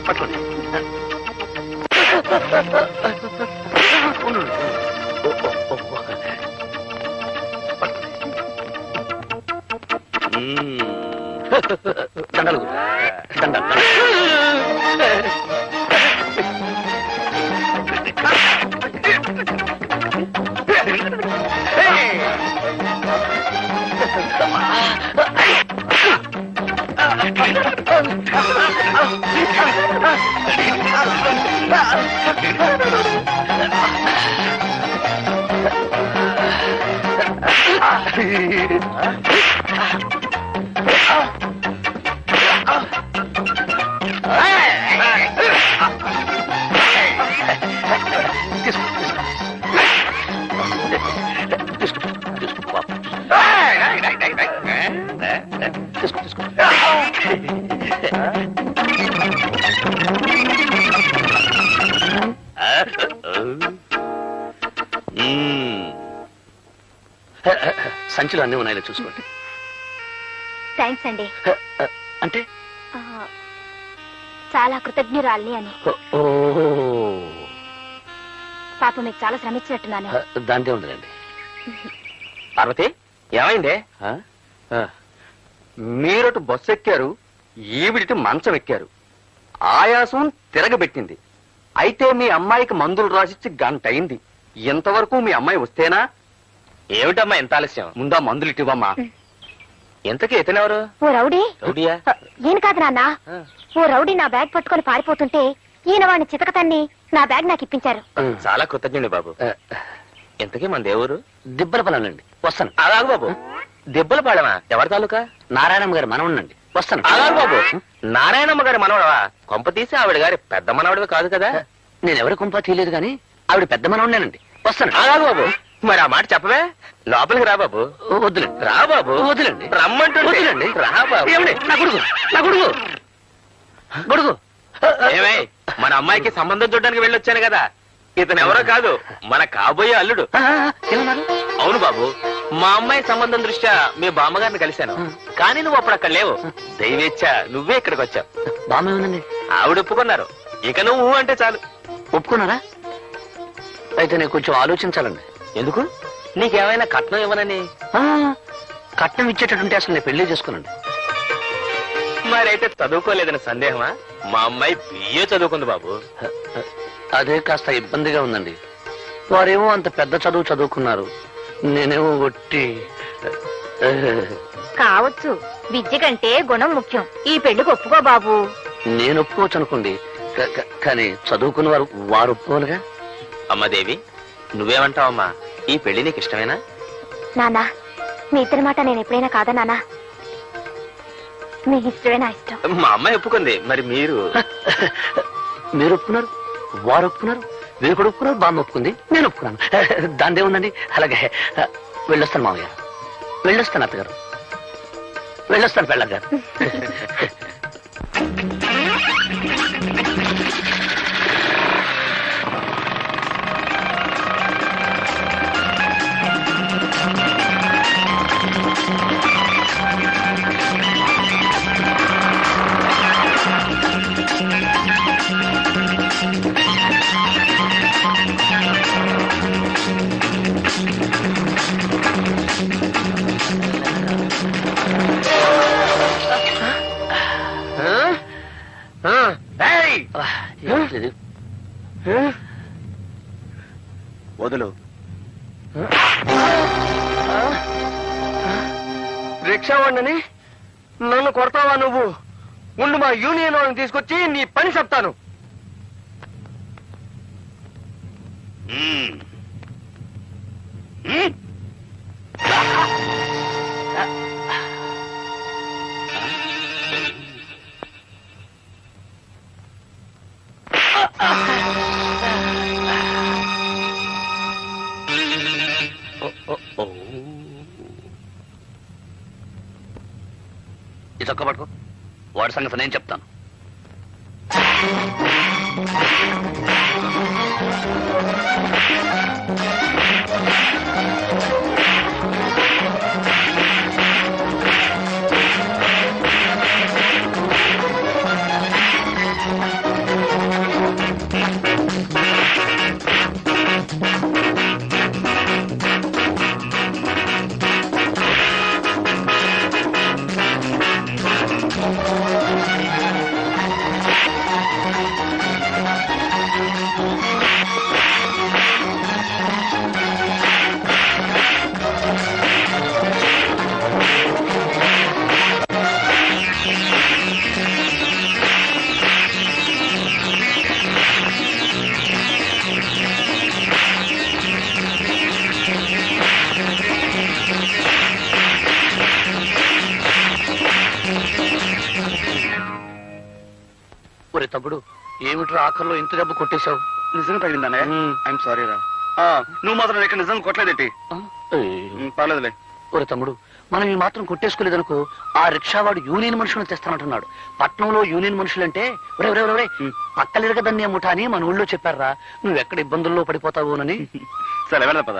పట్టుకోండి. దండలు దండలు. సంచులు అన్నీ ఉన్నాయో చూసుకోండి. థ్యాంక్స్ అండి. అంటే చాలా కృతజ్ఞురాల్ని అని. పాప మీకు చాలా శ్రమించినట్టున్నాను. దాంతే ఉందండి. పార్వతి ఏమైందే? మీరటు బస్సు ఎక్కారు, ఈవిడిటి మంచం ఎక్కారు. ఆయాసం తిరగబెట్టింది. అయితే మీ అమ్మాయికి మందులు రాసిచ్చి గంట అయింది. ఇంతవరకు మీ అమ్మాయి వస్తేనా? ఏమిటమ్మా ఎంత ఆలస్యం? ముందా మందులు ఇటివమ్మా. ఎంతకీ ఇతనెవరు? ఓ రౌడీ. రౌడీయా? ఈయన కాదు నాన్న. ఓ రౌడీ నా బ్యాగ్ పట్టుకొని పారిపోతుంటే ఈయన వాడిని చితకతన్ని నా బ్యాగ్ నాకు ఇప్పించారు. చాలా కృతజ్ఞుడి బాబు. ఎంతకీ మన దేవురు? దిబ్బలపల్లండి. వస్తాను. అలాగు బాబు. దెబ్బల పాడమా? ఎవరి తాలూకా? నారాయణమ్మ గారి మనవుండండి. వస్తాను. అలాగు బాబు. నారాయణమ్మ గారి మనవడవా? కొంప తీసి ఆవిడ గారి పెద్ద మనవడివి కాదు కదా? నేను ఎవరి కొంప తీయలేదు కానీ ఆవిడ పెద్ద మనవుండేనండి. వస్తాను. అలాగు బాబు. మరి ఆ మాట చెప్పవే. లోపలికి రా బాబు. వద్దులేండి. రా బాబు. వద్దులేండి. రమ్మంటుండండి. రా బాబు. ఏమండి? నా కొడుకు, నా కొడుకు, కొడుకు. ఏమే, మన అమ్మాయికి సంబంధం చూడడానికి వెళ్ళొచ్చాను కదా. ఇతను ఎవరో కాదు, మన కాబోయే అల్లుడు. ఏమన్నారు? అవును బాబు, మా అమ్మాయి సంబంధం దృష్ట్యా మీ బామ్మగారిని కలిశాను. కానీ నువ్వు అప్పుడు అక్కడ లేవు. దైవేచ్ఛ నువ్వే ఇక్కడికి వచ్చావు. బామ్మ ఏముందండి? ఆవిడ ఒప్పుకున్నారు. ఇక నువ్వు అంటే చాలు. ఒప్పుకున్నారా? అయితే నేను కొంచెం ఆలోచించాలండి. ఎందుకు? నీకేమైనా కట్నం ఇవ్వనని? కట్నం ఇచ్చేటట్టుంటే అసలు నేను పెళ్లి చేసుకోనండి. మరైతే చదువుకోలేదని సందేహమా? మా అమ్మాయి బిఏ చదువుకుంది బాబు. అదే కాస్త ఇబ్బందిగా ఉందండి. వారేమో అంత పెద్ద చదువు చదువుకున్నారు, నేనేమో ఒట్టి. కావచ్చు, విద్య కంటే గుణం ముఖ్యం. ఈ పెళ్లికి ఒప్పుకో బాబు. నేను ఒప్పుకోవచ్చు అనుకోండి, కానీ చదువుకున్న వారు ఒప్పుకోనుగా. అమ్మాదేవి, నువ్వేమంటావమ్మా? ఈ పెళ్లి నీకు ఇష్టమేనా? నానా, మీ ఇద్దరి మాట నేను ఎప్పుడైనా కాదా నానా? మీ ఇష్టమే నా ఇష్టం. మా అమ్మాయి ఒప్పుకుంది, మరి మీరు? మీరు ఒప్పుకున్నారు, వారు ఒప్పుకున్నారు, మీరు కూడా ఒప్పుకున్నారు, బామ్మ ఒప్పుకుంది, నేను ఒప్పుకున్నాను. దాందే ఉందండి. అలాగే వెళ్ళొస్తాను మామయ్య, వెళ్ళొస్తాను అత్తగారు, వెళ్ళొస్తాను పెళ్ళగారు. వదులు. రిక్షా వాడిని నన్ను కొడతావా నువ్వు? ముందు మా యూనియన్ వాళ్ళని తీసుకొచ్చి నీ పని చెప్తాను. ఈ చొక్క పట్టుకో, వాడి సంగతి నేను చెప్తాను. తమ్ముడు ఏమిట్రా ఆఖరిలో ఇంత దెబ్బ కొట్టేశావు? నిజంగా తగిలిందనే ఐఎమ్ సారీ రా. నువ్వు మాత్రం ఇక్కడ నిజంగా కొట్టలేదేంటి? పర్లేదులే. ఒరే తమ్ముడు, మనం ఈ మాత్రం కొట్టేసుకోలేదనుకో ఆ రిక్షావాడు యూనియన్ మనుషులను తెస్తానంటున్నాడు. పట్నంలో యూనియన్ మనుషులంటే ఒరే పక్కలిరగదన్నే ముఠా అని మన ఊళ్ళో చెప్పారా. నువ్వెక్కడ ఇబ్బందుల్లో పడిపోతావోనని. సరే వెళ్దా పద.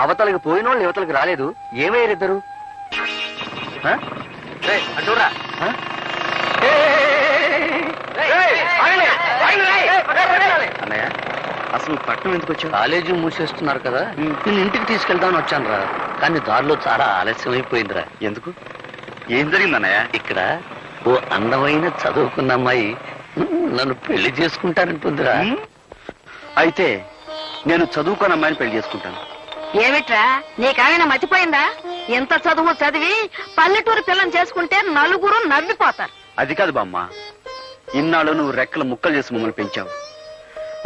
అవతలకి పోయినోళ్ళు యువతలకి రాలేదు, ఏమయ్యారిద్దరు? అడ్డూరా. అన్నయ్య అసలు పట్నం ఎందుకు వచ్చావు? కాలేజీ మూసేస్తున్నారు కదా, నేను ఇంటికి తీసుకెళ్దామని వచ్చాను రా. కానీ దారిలో చాలా ఆలస్యం అయిపోయిందిరా. ఎందుకు? ఏం జరిగిందన్నయ్య? ఇక్కడ ఓ అందమైన చదువుకున్న అమ్మాయి నన్ను పెళ్లి చేసుకుంటానంటుందిరా. అయితే నేను చదువుకున్న అమ్మాయిని పెళ్లి చేసుకుంటాను. ఏమిట్రా నీకేమైనా మర్చిపోయిందా? ఎంత చదువు చదివి పల్లెటూరు పిల్లని చేసుకుంటే నలుగురు నవ్విపోతారు. అది కాదు బామ్మ, ఇన్నాళ్ళు నువ్వు రెక్కల ముక్కలు చేసి మమ్మల్ని పెంచావు.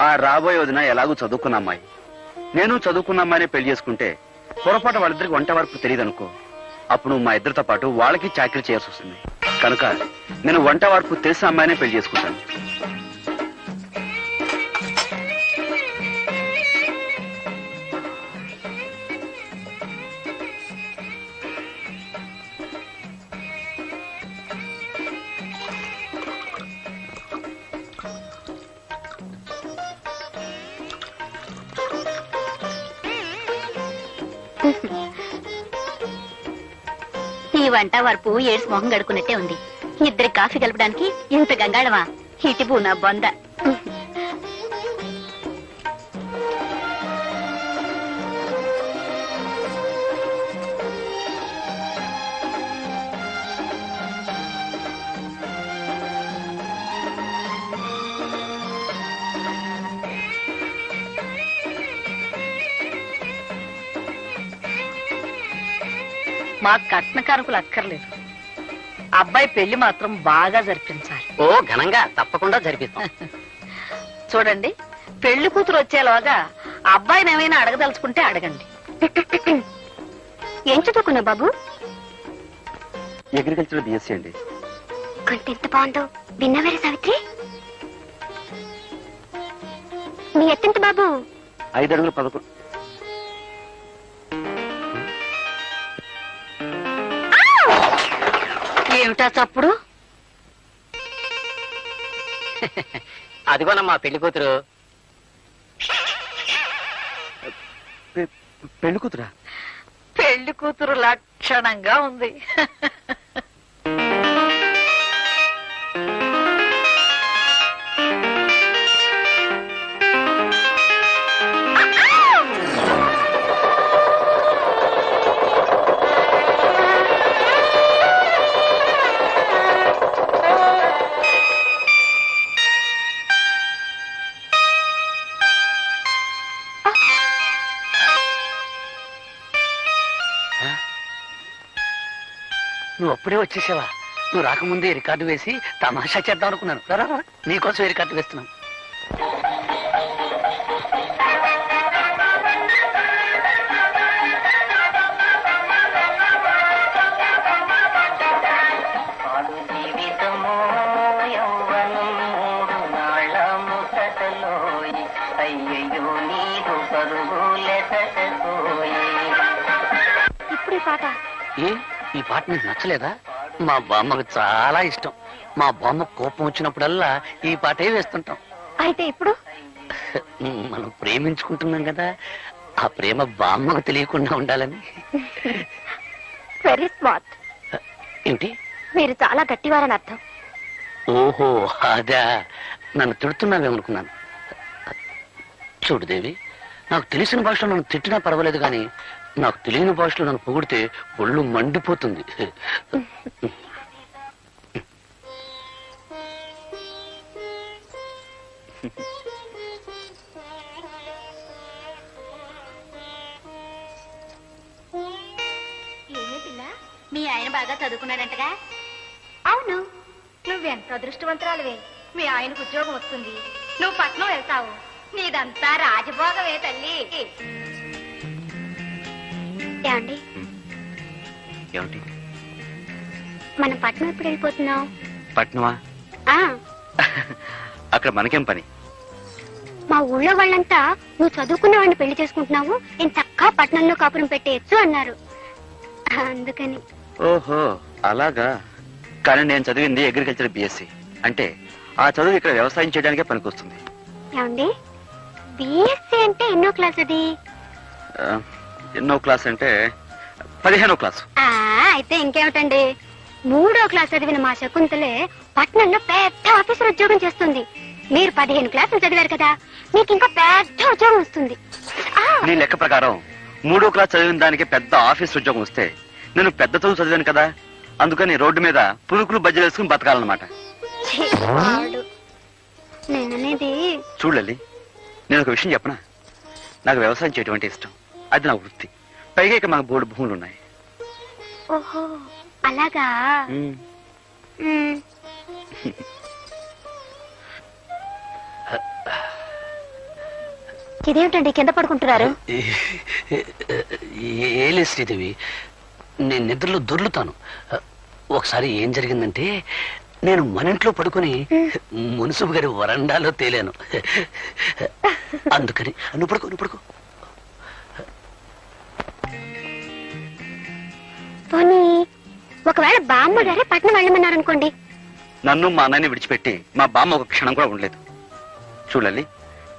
ఆ రాబోయే వదిన ఎలాగూ చదువుకున్న అమ్మాయి, నేను చదువుకున్న అమ్మాయిని పెళ్లి చేసుకుంటే పొరపాటు వాళ్ళిద్దరికి వంట వరకు తెలియదు అనుకో. అప్పుడు నువ్వు మా ఇద్దరితో పాటు వాళ్ళకి చాకరీ చేయాల్సి వస్తుంది. కనుక నేను వంట వరకు తెలిసిన అమ్మాయినే పెళ్లి చేసుకుంటాను. ఈ వంట వరపు ఏడ్స్ మొహం గడుకున్నట్టే ఉంది. ఇద్దరి కాఫీ కలపడానికి ఇంత గంగాళమా? ఇటిపు నా బొంద. మా కట్న కానుకలు అక్కర్లేదు, అబ్బాయి పెళ్లి మాత్రం బాగా జరిపించాలి. ఓ ఘనంగా తప్పకుండా జరిపిస్తాం. చూడండి, పెళ్లి కూతురు వచ్చేలోగా అబ్బాయిని ఏమైనా అడగదలుచుకుంటే అడగండి. ఏం చదువుకున్నావు బాబు? అగ్రికల్చర్ బిఎస్సీ అండి. కొంటెంత బాగుందో విన్నవరే సావిత్రి. నీ ఎత్తెంత బాబు? 5 అడుగులు 11. ఏమిటా చప్పుడు? అదిగోనమ్మా పెళ్లి కూతురు. పెళ్లి కూతురా? పెళ్లి కూతురు లక్షణంగా ఉంది. నువ్వు అప్పుడే వచ్చేసావా? నువ్వు రాకముందే రికార్డు వేసి తమాషా చేద్దాం అనుకున్నాను. రా నీకోసం రికార్డు వేస్తున్నాను. ఇప్పుడు ఈ పాట ఈ పాట నీకు నచ్చలేదా? మా బామ్మకు చాలా ఇష్టం. మా బామ్మ కోపం వచ్చినప్పుడల్లా ఈ పాటే వేస్తుంటాం. అయితే ఇప్పుడు మనం ప్రేమించుకుంటున్నాం కదా, ఆ ప్రేమ బామ్మకు తెలియకుండా ఉండాలని. Very smart. ఏంటి? మీరు చాలా గట్టివారని అర్థం. ఓహో అదా, నన్ను తిడుతున్నావేమనుకున్నాను. చూడు దేవి, నాకు తెలిసిన భాషలో నన్ను తిట్టినా పర్వాలేదు, కానీ నాకు తెలియని భాషలో నన్ను పొగిడితే ఒళ్ళు మండిపోతుంది. మీ ఆయన బాగా చదువుకున్నాడంటగా? అవును. నువ్వెంత అదృష్టవంతురాలువే. మీ ఆయనకు ఉద్యోగం వస్తుంది, నువ్వు పట్నం వెళ్తావు. నీదంతా రాజభోగమే తల్లి. ఏమండి, ఏమిటి? మనం పట్నం ఎప్పుడు వెళ్ళిపోతున్నాం? పట్నమా? అక్కడ మనకేం పని? మా ఊళ్ళో వాళ్ళంతా నువ్వు చదువుకున్న వాడిని పెళ్లి చేసుకుంటున్నావు, నేను చక్కా పట్టణంలో కాపురం పెట్టేయచ్చు అన్నారు. అందుకని. ఓహో అలాగా. కానీ నేను చదివింది అగ్రికల్చర్ బిఎస్సి. అంటే ఆ చదువు ఇక్కడ వ్యవసాయం చేయడానికే పనికొస్తుంది. ఏమండి, బిఎస్సి అంటే ఎన్నో క్లాస్ అది? ఎన్నో క్లాస్ అంటే 15వ క్లాసు. అయితే ఇంకేమిటండి, 3వ క్లాస్ చదివిన మా శకుంతలే పట్నంలో పెద్ద ఆఫీసర్ ఉద్యోగం చేస్తుంది. మీరు 15 క్లాసులు చదివారు కదా, మీకు ఇంకా పెద్ద ఉద్యోగం వస్తుంది. నీ లెక్క ప్రకారం 3వ క్లాస్ చదివిన దానికి పెద్ద ఆఫీస్ ఉద్యోగం వస్తే నేను పెద్ద చదువు చదివాను కదా, అందుకని రోడ్డు మీద పురుకులు బజ్జలు వేసుకుని బతకాలన్నమాట. ఛీ, వాడు. నేననేది చూడలి, నేను ఒక విషయం చెప్పనా? నాకు వ్యవసాయం చేయడం అంటే ఇష్టం. అది నా వృత్తి. పైగా ఇక మాకు బోర్డు భూములు ఉన్నాయి. ఓహో అలాగా. ఉమ్. మ్. ఇదేమిటండి కింద పడుకుంటున్నారు? ఏలే శ్రీదేవి, నేను నిద్రలో దొర్లుతాను. ఒకసారి ఏం జరిగిందంటే, నేను మన ఇంట్లో పడుకొని మున్సిపు గారి వరండాలో తేలాను. అందుకని నువ్వు పడుకో, నువ్వు పడుకో. పోనీ ఒకవేళ బామ్మ గారే పట్నం వెళ్ళమన్నారనుకోండి. నన్ను మా అన్నని విడిచిపెట్టి మా బామ్మ ఒక క్షణం కూడా ఉండలేదు. చూడాలి,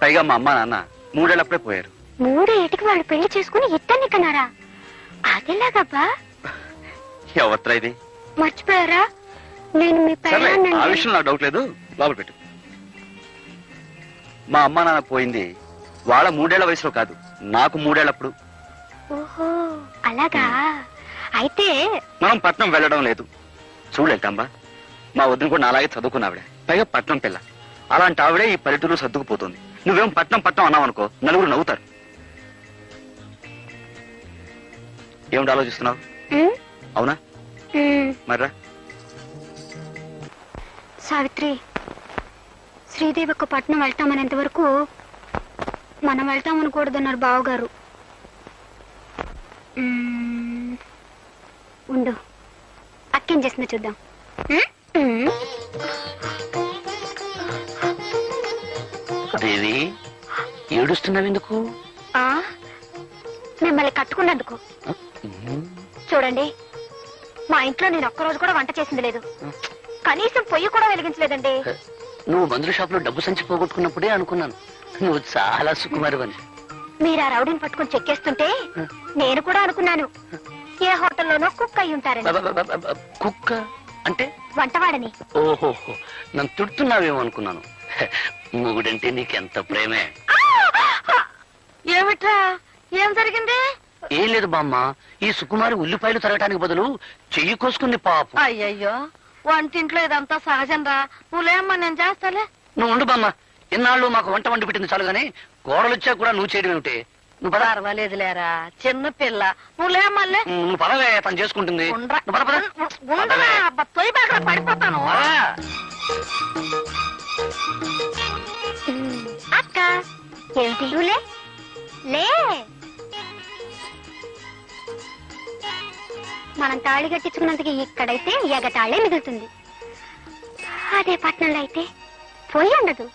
పైగా మా అమ్మ నాన్న 3 ఏళ్ళప్పుడే పోయారు. 3 ఏటికి వాళ్ళు పెళ్లి చేసుకుని ఇద్దరిని కన్నారా? అదెలాగబ్బా? ఎవత్రా ఇది? మర్చిపోయారా? నేను మీ సరే, ఆ పెళ్ళాన్నండి. విషయం నాకు డౌట్ లేదు. లోపల పెట్టు. మా అమ్మ నాన్న పోయింది వాళ్ళ 3 ఏళ్ల వయసులో కాదు, నాకు 3 ఏళ్ళప్పుడు. ఓహో అలాగా. అయితే మనం పట్నం వెళ్ళడం లేదు. చూడలేటమ్మా, మా వదిన కూడా అలాగే చదువుకున్న ఆవిడ, పైగా పట్నం పిల్ల. అలాంటి ఆవిడే ఈ పల్లెటూరు సర్దుకుపోతుంది. నువ్వేం పట్నం పట్నం అన్నావు అనుకో, నలుగురు నవ్వుతారు. ఏమిటి ఆలోచిస్తున్నావు? ఉమ్, అవునా? ఉమ్. మర్రా. సావిత్రి, శ్రీదేవి ఒక పట్నం వెళ్తామనేంత వరకు మనం వెళ్తామనకూడదన్నారు బావగారు. ఉండు, అక్కేం చేస్తుందో చూద్దాం. దేవి, ఏడుస్తున్నావు ఎందుకు? ఆ, మిమ్మల్ని కట్టుకున్నందుకు. చూడండి, మా ఇంట్లో నేను ఒక్కరోజు కూడా వంట చేసింది లేదు, కనీసం పొయ్యి కూడా వెలిగించలేదండి. నువ్వు మందుల షాప్ లో డబ్బు సంచి పోగొట్టుకున్నప్పుడే అనుకున్నాను నువ్వు చాలా సుకుమారివని. మీరు ఆ రౌడీని పట్టుకుని చెక్కేస్తుంటే నేను కూడా అనుకున్నాను ఏ హోటల్లోనో కుక్ అయి ఉంటారని. కుక్క అంటే? వంటవాడని. ఓహోహో, నన్ను తిడుతున్నావేమో అనుకున్నాను. మొగుడంటే నీకెంత ప్రేమే. ఏమిట్రా, ఏం జరిగింది? ఏం లేదు బామ్మ, ఈ సుకుమారి ఉల్లిపాయలు తరగటానికి బదులు చెయ్యి కోసుకుంది పాపం. అయ్యయ్యో, వంటింట్లో ఇదంతా సహజం రా. నువ్వులేమ్మా, నేను చేస్తాలే. నువ్వు ఉండు బామ్మ, ఇన్నాళ్ళు మాకు వంట వండి పెట్టింది చాలు గానీ కోడలు వచ్చా కూడా నువ్వు చేయడం ఏమిటి? నువ్వు పద. పర్వాలేదులేరా, చిన్న పిల్ల. నువ్వులేమల్లే. నువ్వు పదవే, తను చేసుకుంటుంది. నువ్వు పద, పద. పదవే. పడిపోతాను. పద. అక్క ఏమిటి? నువ్వులే లే. మనం తాళి కట్టించుకున్నందుకు ఇక్కడైతే ఎగతాళే మిగులుతుంది. అదే పట్నంలో అయితే పొయ్యి ఉండదు,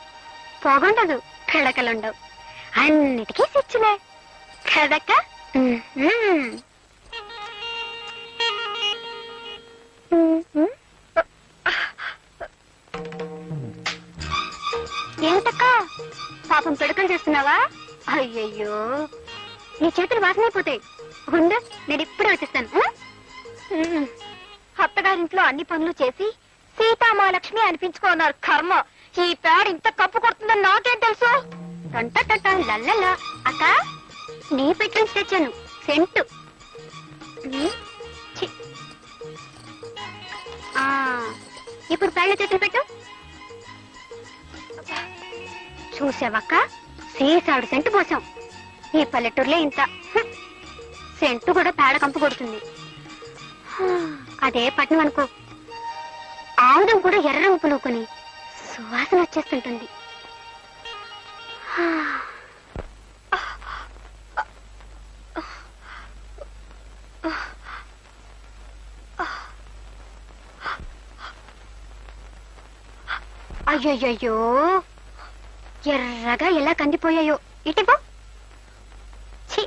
పొగుండదు, పిడకలుండవు, అన్నిటికీ స్విచ్లే కదక్క. ఏమిటక్క పాపం పిడకలు చేస్తున్నావా? అయ్యయ్యో, నీ చేతులు వాసనైపోతాయి. ఉండు, నేను ఇప్పుడే వచ్చేస్తాను. అత్తగారింట్లో అన్ని పనులు చేసి సీతామాలక్ష్మి అనిపించుకున్నారు. కర్మ, ఈ పేడ ఇంత కప్పు కొడుతుందని నాకేం తెలుసు? లల్లలా. అక్క, నీ పెట్టి తెచ్చాను సెంటు. ఛీ. ఇప్పుడు పేళ్ళ చేతులు పెట్టు. చూసావక్క, సీసాడు సెంటు పోసాం. ఈ పల్లెటూరులో ఇంత సెంటు కూడా పేడ కంపు కొడుతుంది. అదే పట్నం అనుకో, ఆముదం కూడా ఎర్ర రంగు పులుకొని సువాసన వచ్చేస్తుంటుంది. అయ్యయ్యో ఎర్రగా ఎలా కందిపోయాయో ఇటిపో. ఛీ,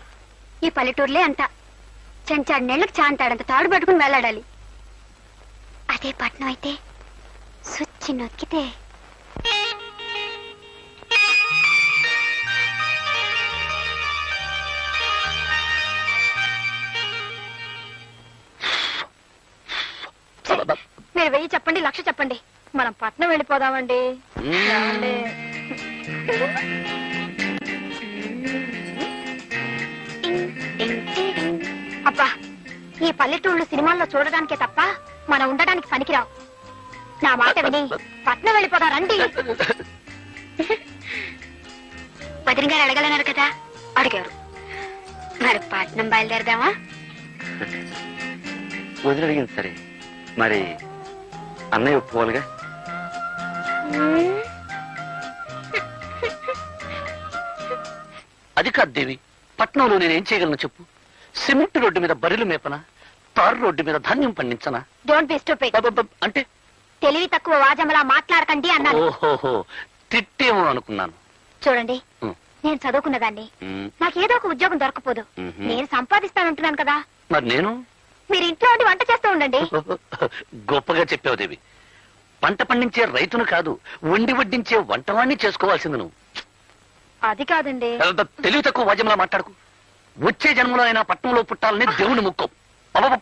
ఈ పల్లెటూరులే అంట. చెంచాడు నెళ్ళకి చాంతాడంత తాడు పట్టుకుని వెళ్ళాడాలి. అదే పట్నం అయితే సుచ్చి నొక్కితే. మీరు 1000 చెప్పండి, 1,00,000 చెప్పండి, మనం పట్నం వెళ్ళిపోదామండి. ఏమండి? అబ్బా, ఈ పల్లెటూళ్ళు సినిమాల్లో చూడడానికే తప్ప మనం ఉండడానికి పనికిరావు. నా మాట విని పట్నం వెళ్ళిపోదారండి. వదిన గారు అడగలన్నారు కదా, అడిగారు. మరి పట్నం బయలుదేరదామా? వదిలి అడిగింది సరే, మరి అన్నయ్య ఒప్పుకోవాలిగా. అది కాదు దేవి, పట్నంలో నేనేం చేయగలను చెప్పు? సిమెంట్ రోడ్డు మీద బర్రెలు మేపనా, తారు రోడ్డు మీద ధాన్యం పండించనా? Don't be stupid. అంటే తెలివి తక్కువ వాజమలా మాట్లాడకండి అన్నాను. ఓహోహో, తిట్టేమో అనుకున్నాను. చూడండి, ఉం. నేను చదువుకున్నదాన్ని, ఉమ్, నాకేదో ఒక ఉద్యోగం దొరకపోదు. మ్హూ. నేను సంపాదిస్తానంటున్నాను కదా. మరి నేను మీరు ఇంట్లో ఉండి వంట చేస్తూ ఉండండి. గొప్పగా చెప్పావు దేవి. పంట పండించే రైతును కాదు, వండి వడ్డించే వంటవాణ్ణి చేసుకోవాల్సింది నువ్వు. అది కాదండి. తెలివి తక్కువ వాద్యంలా మాట్లాడుకు. వచ్చే జన్మలో అయినా పట్నంలో పుట్టాలని దేవుని ముక్కం. పడగ